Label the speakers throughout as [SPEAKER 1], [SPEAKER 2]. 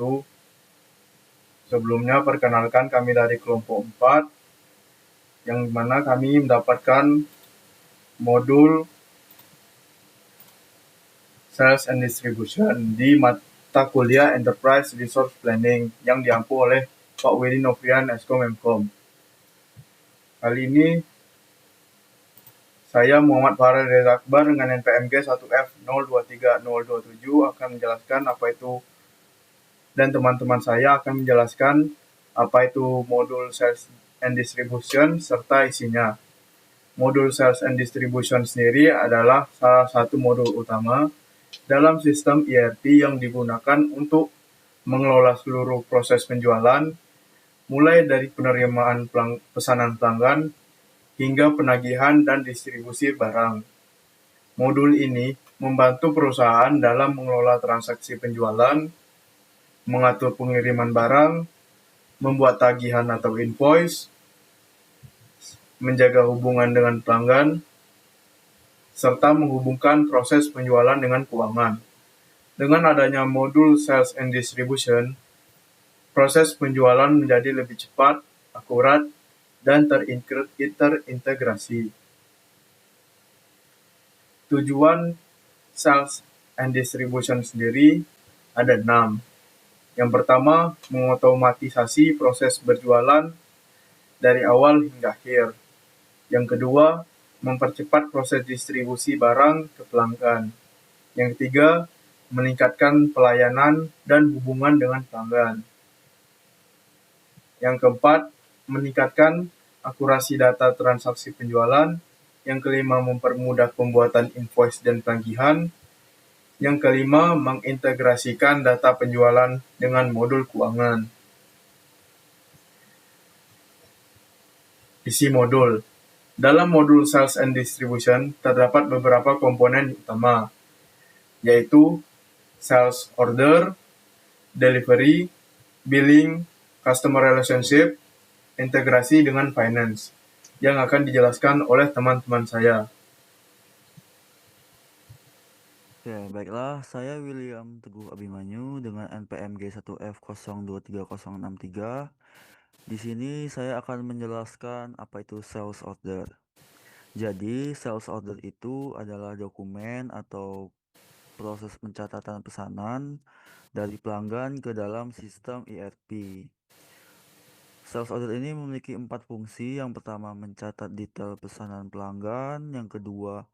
[SPEAKER 1] wabarakatuh. Sebelumnya perkenalkan kami dari kelompok 4 yang mana kami mendapatkan modul Sales and Distribution di mata kuliah Enterprise Resource Planning yang diampu oleh Pak Willy Novrian Eskom Emkom. Kali ini saya Muhammad Farel Reza Akbar dengan NPMG 1F023027 akan menjelaskan apa itu, dan teman-teman saya akan menjelaskan apa itu modul Sales and Distribution serta isinya. Modul Sales and Distribution sendiri adalah salah satu modul utama dalam sistem ERP yang digunakan untuk mengelola seluruh proses penjualan, mulai dari penerimaan pesanan pelanggan hingga penagihan dan distribusi barang. Modul ini membantu perusahaan dalam mengelola transaksi penjualan, mengatur pengiriman barang, membuat tagihan atau invoice, menjaga hubungan dengan pelanggan, serta menghubungkan proses penjualan dengan keuangan. Dengan adanya modul Sales and Distribution, proses penjualan menjadi lebih cepat, akurat, dan terintegrasi. Tujuan Sales and Distribution sendiri ada 6. Yang pertama, mengotomatisasi proses berjualan dari awal hingga akhir. Yang kedua, mempercepat proses distribusi barang ke pelanggan. Yang ketiga, meningkatkan pelayanan dan hubungan dengan pelanggan. Yang keempat, meningkatkan akurasi data transaksi penjualan. Yang kelima, mempermudah pembuatan invoice dan tagihan. Yang kelima, mengintegrasikan data penjualan dengan modul keuangan. Isi modul. Dalam modul Sales and Distribution terdapat beberapa komponen utama, yaitu Sales Order, Delivery, Billing, Customer Relationship, integrasi dengan Finance, yang akan dijelaskan oleh teman-teman saya.
[SPEAKER 2] Oke, baiklah, saya William Teguh Abimanyu dengan NPMG 1F023063. Di sini saya akan menjelaskan apa itu sales order. Jadi, sales order itu adalah dokumen atau proses pencatatan pesanan dari pelanggan ke dalam sistem ERP. Sales order ini memiliki 4 fungsi. Yang pertama, mencatat detail pesanan pelanggan. Yang kedua,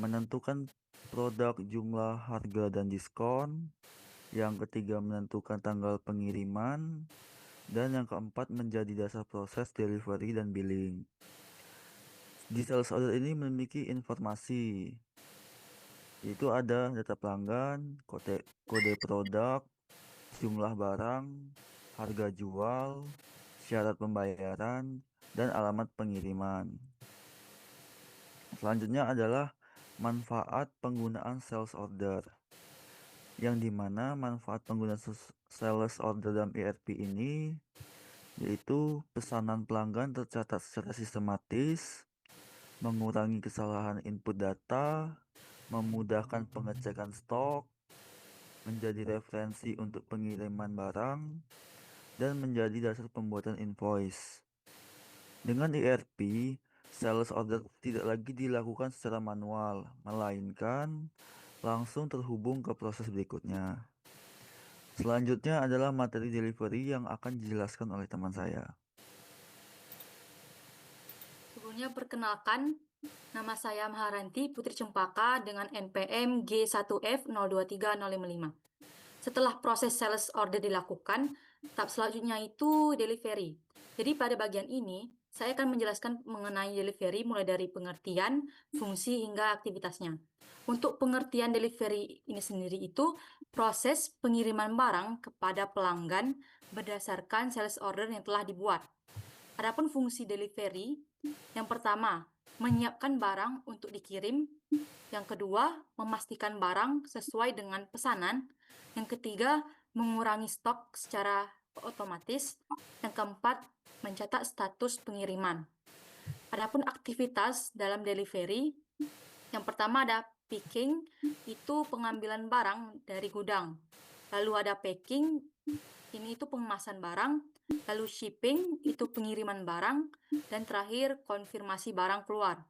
[SPEAKER 2] menentukan produk, jumlah, harga, dan diskon. Yang ketiga, menentukan tanggal pengiriman. Dan yang keempat, menjadi dasar proses delivery dan billing. Di sales order ini memiliki informasi, yaitu ada data pelanggan, kode produk, jumlah barang, harga jual, syarat pembayaran, dan alamat pengiriman. Selanjutnya adalah manfaat penggunaan sales order, yang dimana manfaat penggunaan sales order dalam ERP ini yaitu pesanan pelanggan tercatat secara sistematis, mengurangi kesalahan input data, memudahkan pengecekan stok, menjadi referensi untuk pengiriman barang, dan menjadi dasar pembuatan invoice. Dengan ERP, sales order tidak lagi dilakukan secara manual, melainkan langsung terhubung ke proses berikutnya. Selanjutnya adalah materi delivery yang akan dijelaskan oleh teman saya.
[SPEAKER 3] Sebelumnya perkenalkan, nama saya Maharanti Putri Cempaka dengan NPM G1F023055. Setelah proses sales order dilakukan, tahap selanjutnya itu delivery. Jadi pada bagian ini, saya akan menjelaskan mengenai delivery mulai dari pengertian, fungsi, hingga aktivitasnya. Untuk pengertian delivery ini sendiri itu proses pengiriman barang kepada pelanggan berdasarkan sales order yang telah dibuat. Adapun fungsi delivery, yang pertama, menyiapkan barang untuk dikirim. Yang kedua, memastikan barang sesuai dengan pesanan. Yang ketiga, mengurangi stok secara otomatis. Yang keempat, mencatat status pengiriman. Adapun aktivitas dalam delivery, yang pertama ada picking, itu pengambilan barang dari gudang. lalu ada packing, ini itu pengemasan barang, lalu shipping, itu pengiriman barang, dan terakhir konfirmasi barang keluar.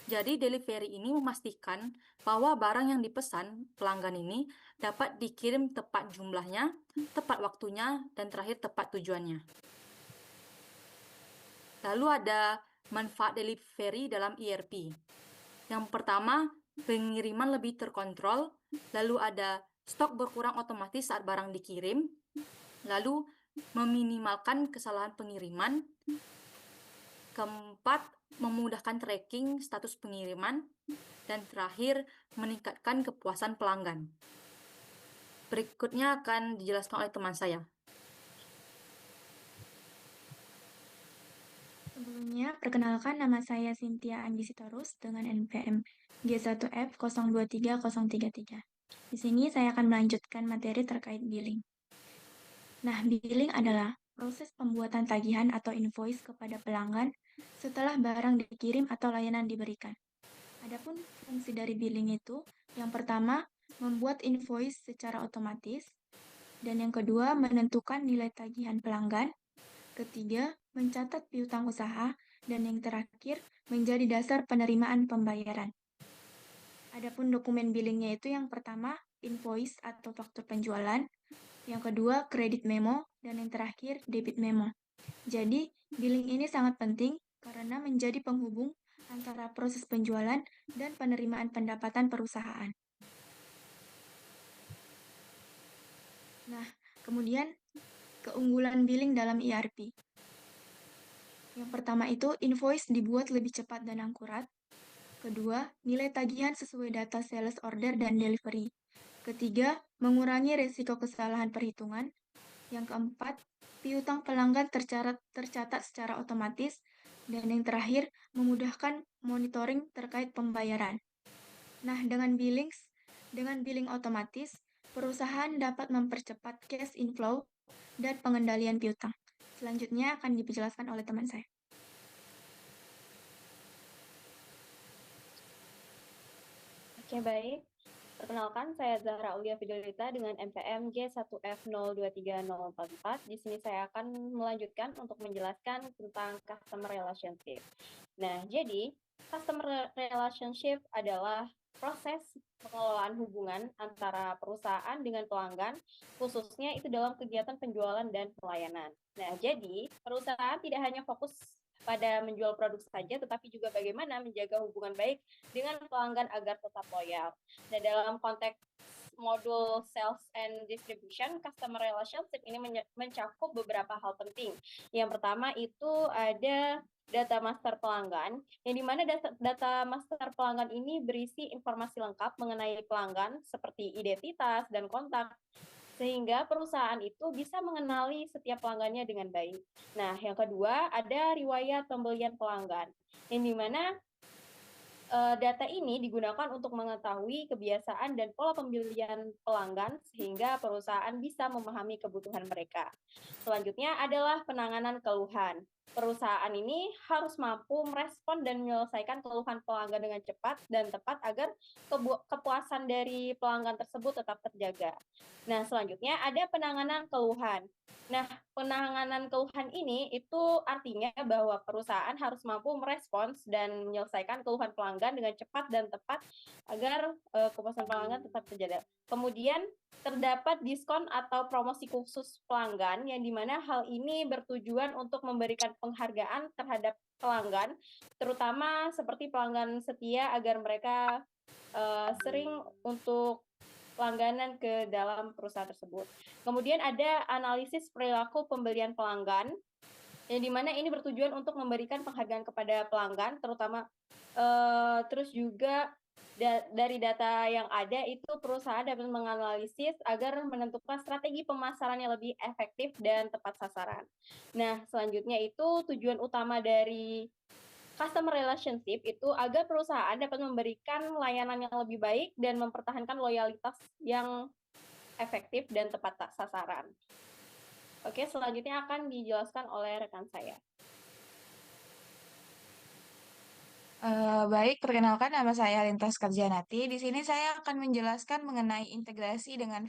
[SPEAKER 3] Jadi delivery ini memastikan bahwa barang yang dipesan pelanggan ini dapat dikirim tepat jumlahnya, tepat waktunya, dan terakhir tepat tujuannya. Lalu ada manfaat delivery dalam ERP. Yang pertama, pengiriman lebih terkontrol, lalu ada stok berkurang otomatis saat barang dikirim, lalu meminimalkan kesalahan pengiriman. Keempat, memudahkan tracking status pengiriman. Dan terakhir, meningkatkan kepuasan pelanggan. Berikutnya akan dijelaskan oleh teman saya.
[SPEAKER 4] Sebelumnya, perkenalkan nama saya Cynthia Andi Sitorus dengan NPM G1F 023033. Di sini saya akan melanjutkan materi terkait billing. Nah, billing adalah proses pembuatan tagihan atau invoice kepada pelanggan setelah barang dikirim atau layanan diberikan. Adapun fungsi dari billing itu, yang pertama, membuat invoice secara otomatis, dan yang kedua, menentukan nilai tagihan pelanggan, ketiga, mencatat piutang usaha, dan yang terakhir, menjadi dasar penerimaan pembayaran. Adapun dokumen billingnya itu yang pertama, invoice atau faktur penjualan, yang kedua, kredit memo, dan yang terakhir, debit memo. Jadi, billing ini sangat penting karena menjadi penghubung antara proses penjualan dan penerimaan pendapatan perusahaan. Nah, kemudian keunggulan billing dalam ERP. Yang pertama itu, invoice dibuat lebih cepat dan akurat. Kedua, nilai tagihan sesuai data sales order dan delivery. Ketiga, mengurangi resiko kesalahan perhitungan. Yang keempat, piutang pelanggan tercatat secara otomatis. Dan yang terakhir, memudahkan monitoring terkait pembayaran. Nah, dengan billing otomatis, perusahaan dapat mempercepat cash inflow dan pengendalian piutang. Selanjutnya akan dijelaskan oleh teman saya.
[SPEAKER 5] Oke, baik. Perkenalkan, saya Zahra Aulia Fidelita dengan NPM G1F023044. Di sini saya akan melanjutkan untuk menjelaskan tentang customer relationship. Nah, jadi customer relationship adalah proses pengelolaan hubungan antara perusahaan dengan pelanggan, khususnya itu dalam kegiatan penjualan dan pelayanan. Nah, jadi perusahaan tidak hanya fokus pada menjual produk saja, tetapi juga bagaimana menjaga hubungan baik dengan pelanggan agar tetap loyal. Nah, dalam konteks modul sales and distribution, customer relationship ini mencakup beberapa hal penting. Yang pertama itu ada data master pelanggan, yang dimana data master pelanggan ini berisi informasi lengkap mengenai pelanggan seperti identitas dan kontak, sehingga perusahaan itu bisa mengenali setiap pelanggannya dengan baik. Nah, yang kedua ada riwayat pembelian pelanggan, yang dimana data ini digunakan untuk mengetahui kebiasaan dan pola pembelian pelanggan sehingga perusahaan bisa memahami kebutuhan mereka. Selanjutnya adalah penanganan keluhan. Perusahaan ini harus mampu merespon dan menyelesaikan keluhan pelanggan dengan cepat dan tepat agar kepuasan dari pelanggan tersebut tetap terjaga. Nah, selanjutnya ada penanganan keluhan. Nah, penanganan keluhan ini itu artinya bahwa perusahaan harus mampu merespons dan menyelesaikan keluhan pelanggan dengan cepat dan tepat agar kepuasan pelanggan tetap terjaga. Kemudian terdapat diskon atau promosi khusus pelanggan, yang dimana hal ini bertujuan untuk memberikan penghargaan terhadap pelanggan, terutama seperti pelanggan setia agar mereka sering untuk langganan ke dalam perusahaan tersebut. Kemudian ada analisis perilaku pembelian pelanggan, yang dimana ini bertujuan untuk memberikan penghargaan kepada pelanggan, terutama terus juga dari data yang ada itu perusahaan dapat menganalisis agar menentukan strategi pemasaran yang lebih efektif dan tepat sasaran. Nah, selanjutnya itu tujuan utama dari customer relationship itu agar perusahaan dapat memberikan layanan yang lebih baik dan mempertahankan loyalitas yang efektif dan tepat sasaran. Oke, selanjutnya akan dijelaskan oleh rekan saya.
[SPEAKER 4] Baik, perkenalkan nama saya Lintas Karjanati. Di sini saya akan menjelaskan mengenai integrasi dengan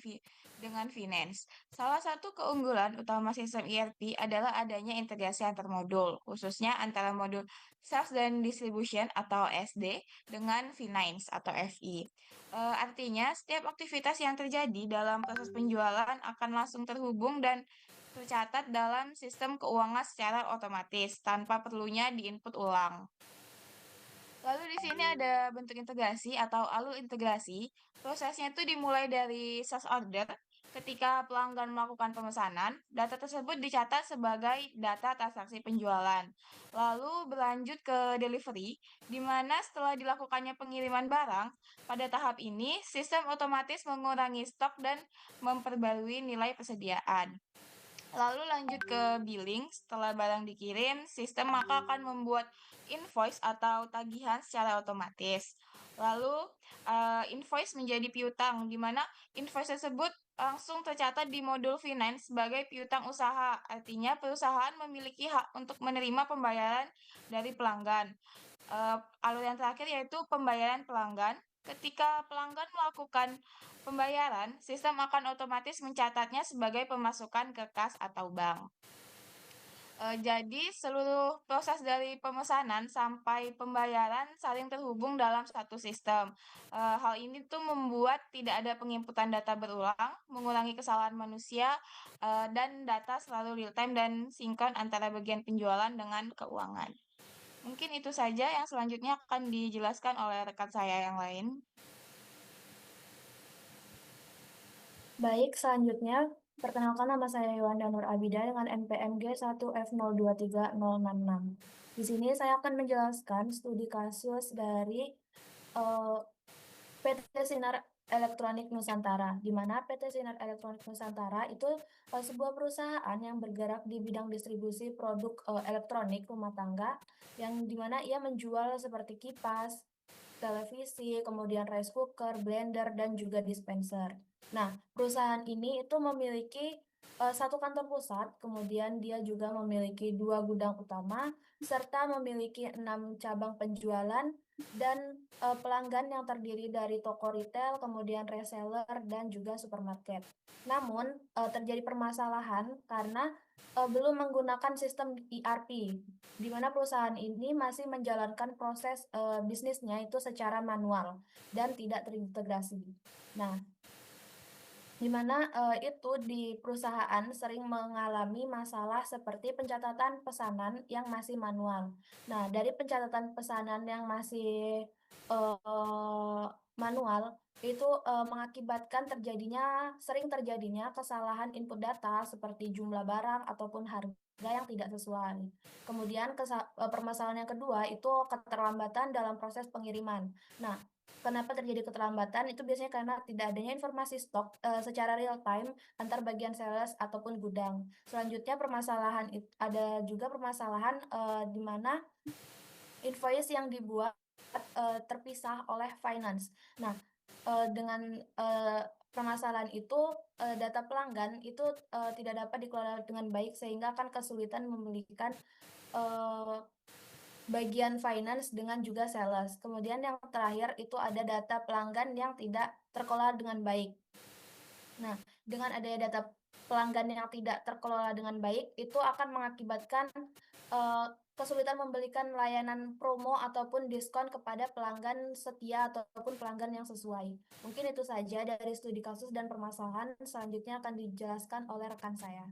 [SPEAKER 4] dengan finance. Salah satu keunggulan utama sistem ERP adalah adanya integrasi antar modul, khususnya antara modul sales dan distribution atau SD dengan finance atau FI. Artinya, setiap aktivitas yang terjadi dalam proses penjualan akan langsung terhubung dan tercatat dalam sistem keuangan secara otomatis tanpa perlunya diinput ulang. Lalu di sini ada bentuk integrasi atau alur integrasi. Prosesnya itu dimulai dari sales order. Ketika pelanggan melakukan pemesanan, data tersebut dicatat sebagai data transaksi penjualan. Lalu berlanjut ke delivery, di mana setelah dilakukannya pengiriman barang, pada tahap ini sistem otomatis mengurangi stok dan memperbarui nilai persediaan. Lalu lanjut ke billing, setelah barang dikirim, sistem maka akan membuat invoice atau tagihan secara otomatis. Lalu invoice menjadi piutang, di mana invoice tersebut langsung tercatat di modul finance sebagai piutang usaha. Artinya perusahaan memiliki hak untuk menerima pembayaran dari pelanggan. Alur yang terakhir yaitu pembayaran pelanggan. Ketika pelanggan melakukan pembayaran, sistem akan otomatis mencatatnya sebagai pemasukan ke kas atau bank. Jadi seluruh proses dari pemesanan sampai pembayaran saling terhubung dalam satu sistem. Hal ini tuh membuat tidak ada penginputan data berulang, mengurangi kesalahan manusia, dan data selalu real time dan sinkron antara bagian penjualan dengan keuangan. Mungkin itu saja, yang selanjutnya akan dijelaskan oleh rekan saya yang lain.
[SPEAKER 3] Baik, selanjutnya perkenalkan nama saya Yolanda Nur Abida dengan NPM G1F023066. Di sini saya akan menjelaskan studi kasus dari PT Sinar Elektronik Nusantara, di mana PT Sinar Elektronik Nusantara itu sebuah perusahaan yang bergerak di bidang distribusi produk elektronik rumah tangga, yang dimana ia menjual seperti kipas, televisi, kemudian rice cooker, blender, dan juga dispenser. Nah, perusahaan ini itu memiliki satu kantor pusat, kemudian dia juga memiliki 2 gudang utama, serta memiliki 6 cabang penjualan, dan pelanggan yang terdiri dari toko retail, kemudian reseller, dan juga supermarket. Namun, terjadi permasalahan karena belum menggunakan sistem ERP, di mana perusahaan ini masih menjalankan proses bisnisnya itu secara manual dan tidak terintegrasi. Nah, di mana itu di perusahaan sering mengalami masalah seperti pencatatan pesanan yang masih manual. Nah, dari pencatatan pesanan yang masih manual itu mengakibatkan sering terjadinya kesalahan input data seperti jumlah barang ataupun harga yang tidak sesuai. Kemudian permasalahan yang kedua itu keterlambatan dalam proses pengiriman. Nah, kenapa terjadi keterlambatan? Itu biasanya karena tidak adanya informasi stok secara real time antar bagian sales ataupun gudang. Selanjutnya ada juga permasalahan di mana invoice yang dibuat terpisah oleh finance. Nah, dengan permasalahan itu data pelanggan itu tidak dapat dikelola dengan baik sehingga akan kesulitan membelikan bagian finance dengan juga sales. Kemudian yang terakhir itu ada data pelanggan yang tidak terkelola dengan baik. Nah, dengan adanya data pelanggan yang tidak terkelola dengan baik, itu akan mengakibatkan kesulitan memberikan layanan promo ataupun diskon kepada pelanggan setia ataupun pelanggan yang sesuai. Mungkin itu saja dari studi kasus dan permasalahan. Selanjutnya akan dijelaskan oleh rekan saya.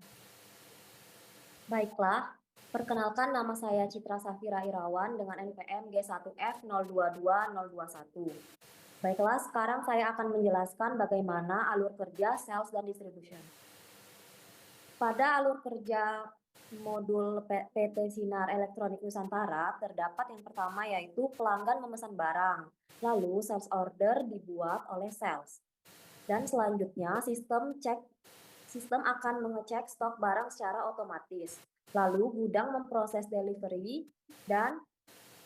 [SPEAKER 5] Baiklah, perkenalkan nama saya Citra Safira Irawan dengan NPM G1F022021. Baiklah, sekarang saya akan menjelaskan bagaimana alur kerja sales dan distribution. Pada alur kerja modul PT Sinar Elektronik Nusantara, terdapat yang pertama yaitu pelanggan memesan barang, lalu sales order dibuat oleh sales. Dan selanjutnya sistem akan mengecek stok barang secara otomatis. Lalu gudang memproses delivery dan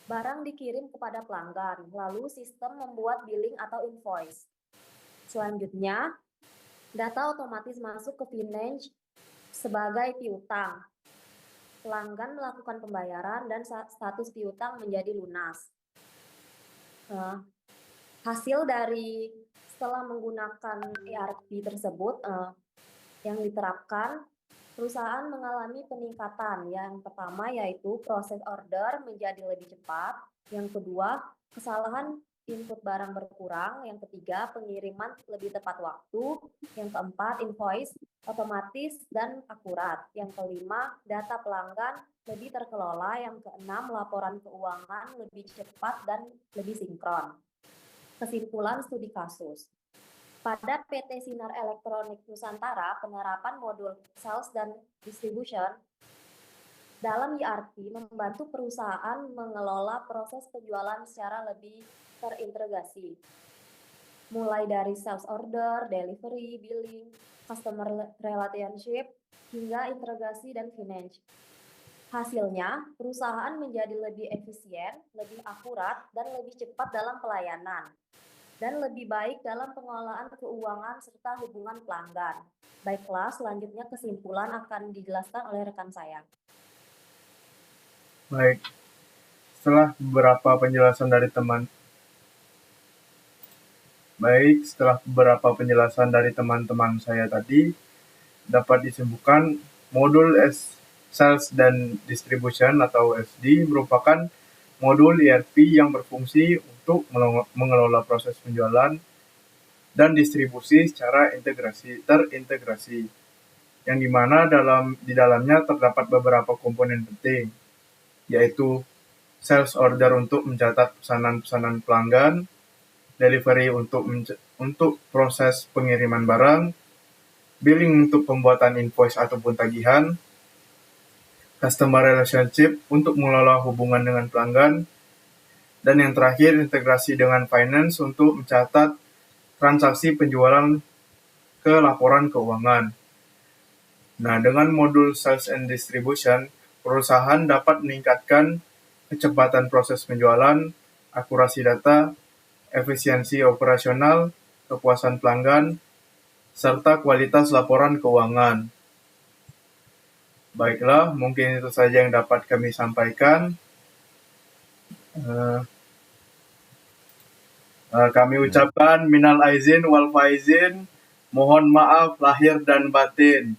[SPEAKER 5] barang dikirim kepada pelanggan. Lalu sistem membuat billing atau invoice. Selanjutnya, data otomatis masuk ke finance sebagai piutang. Pelanggan melakukan pembayaran dan status piutang menjadi lunas. Hasil dari setelah menggunakan ERP tersebut yang diterapkan, perusahaan mengalami peningkatan. Yang pertama yaitu proses order menjadi lebih cepat. Yang kedua, kesalahan input barang berkurang. Yang ketiga, pengiriman lebih tepat waktu. Yang keempat, invoice otomatis dan akurat. Yang kelima, data pelanggan lebih terkelola. Yang keenam, laporan keuangan lebih cepat dan lebih sinkron. Kesimpulan studi kasus. Pada PT Sinar Elektronik Nusantara, penerapan modul sales dan distribution dalam ERP membantu perusahaan mengelola proses penjualan secara lebih terintegrasi. Mulai dari sales order, delivery, billing, customer relationship, hingga integrasi dan finance. Hasilnya, perusahaan menjadi lebih efisien, lebih akurat, dan lebih cepat dalam pelayanan, dan lebih baik dalam pengelolaan keuangan serta hubungan pelanggan. Baiklah, selanjutnya kesimpulan akan dijelaskan oleh rekan saya.
[SPEAKER 1] Baik, setelah beberapa penjelasan dari teman-teman saya tadi, dapat disimpulkan modul Sales dan Distribution atau SD merupakan modul ERP yang berfungsi untuk mengelola proses penjualan dan distribusi secara terintegrasi, yang dimana di dalamnya terdapat beberapa komponen penting, yaitu sales order untuk mencatat pesanan-pesanan pelanggan, delivery untuk proses pengiriman barang, billing untuk pembuatan invoice ataupun tagihan, customer relationship untuk mengelola hubungan dengan pelanggan, dan yang terakhir integrasi dengan finance untuk mencatat transaksi penjualan ke laporan keuangan. Nah, dengan modul Sales and Distribution, perusahaan dapat meningkatkan kecepatan proses penjualan, akurasi data, efisiensi operasional, kepuasan pelanggan, serta kualitas laporan keuangan. Baiklah, mungkin itu saja yang dapat kami sampaikan. Kami ucapkan minal aizin wal faizin, mohon maaf lahir dan batin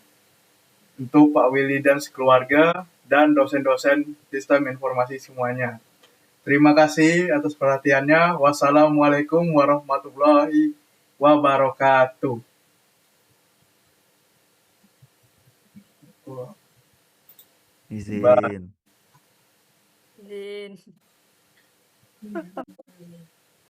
[SPEAKER 1] untuk Pak Willy dan sekeluarga dan dosen-dosen sistem informasi semuanya. Terima kasih atas perhatiannya. Wassalamualaikum warahmatullahi wabarakatuh.
[SPEAKER 2] Izin.
[SPEAKER 3] Izin.